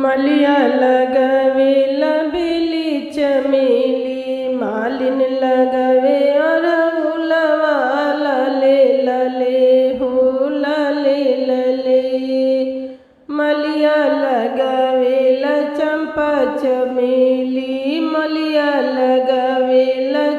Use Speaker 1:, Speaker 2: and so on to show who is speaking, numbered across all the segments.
Speaker 1: मलिया लगावे लबेली चमेली, मालिन लगावे अरहुलवा लाले लाले हो लाले लाले। मलिया लगावे चंपा चमेली, मलिया लगावे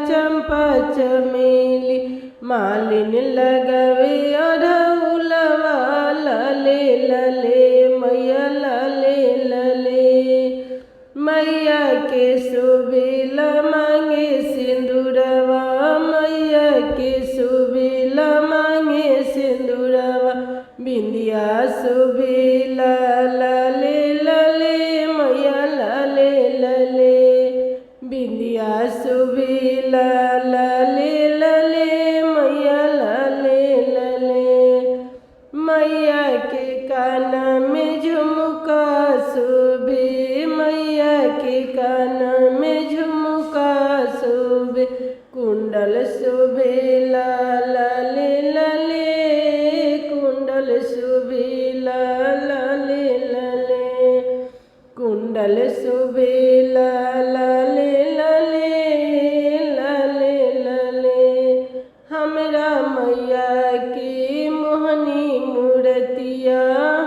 Speaker 1: चंपा चमेली, मालिन लगावे अरहुलवा लाले लाले मैया लाले लाले। मैया के सुबेला मांगे सिंदूरवा, मैया के सुबेला मांगे सिंदूरवा, बिंदिया सुबेला लाले लाले मैया लाले लाले। बिंदिया सुबेला लाले लाले मैया लाले लाले। मैया के कान में झुमका शोभे, मैया के कान में झुमका शोभे, कुंडल शोभेला लाले लाले कुंडल शोभेला लाले लाले। कुंडल शोभेला लाले लाले लाले लाले। हमरा मैया की मोहनी मूर्तिया,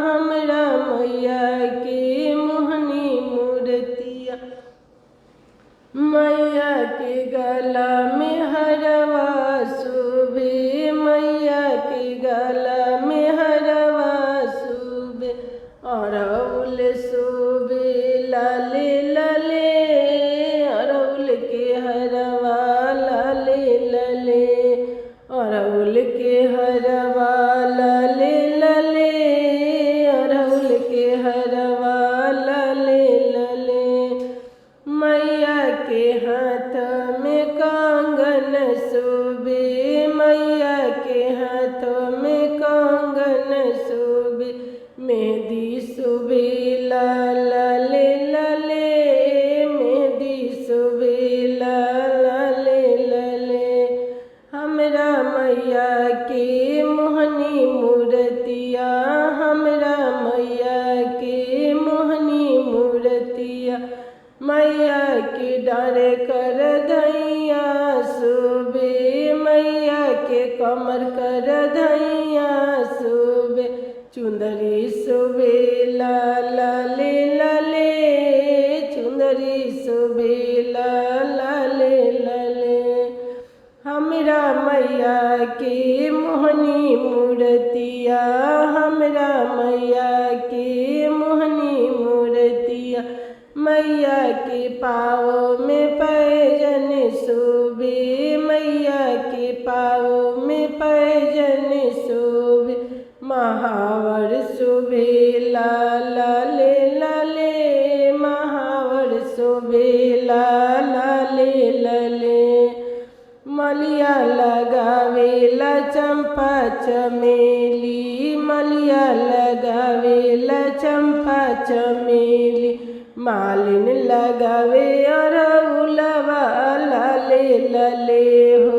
Speaker 1: हमरा मैया की मोहनी मूर्तिया, मैया के गला में हरवा शोभे, मैया के गला में हरवा शोभे, अरहुल शोभे लाले लाले अरहुल के हरवा लाले लाले। अरहुल के हरवा लाले लाले अरहुल के हरवा लाले लाले। मैया के हाथ में कंगन शोभे, मैया के हाथ में कंगन शोभे, मेहंदी शोभेला लाले लाले मेहंदी शोभेला लाले लाले। हमरा मैया के मोहनी मूर्तिया, हमरा मैया के मोहनी मूर्तिया, मैया के डारे कर धैया शोभे, मैया के कमर कर धैया शोभे, चुंदरी शोभेला लाले लाले चुंदरी शोभेला लाले लाले। हमरा मैया के मोहनी मूर्तिया, हमरा मैया के मोहनी मूर्तिया, मैया के पाँव में पैजन शोभे, मैया के पाँव में पैजन शोभे, महावर शोभेला लाले लाले महावर शोभेला लाले लाले। मलिया लगावेला चंपा चमेली, मलिया लगावेला चंपा चमेली, मालिन लगावे अरहुलवा लाले लाले हो।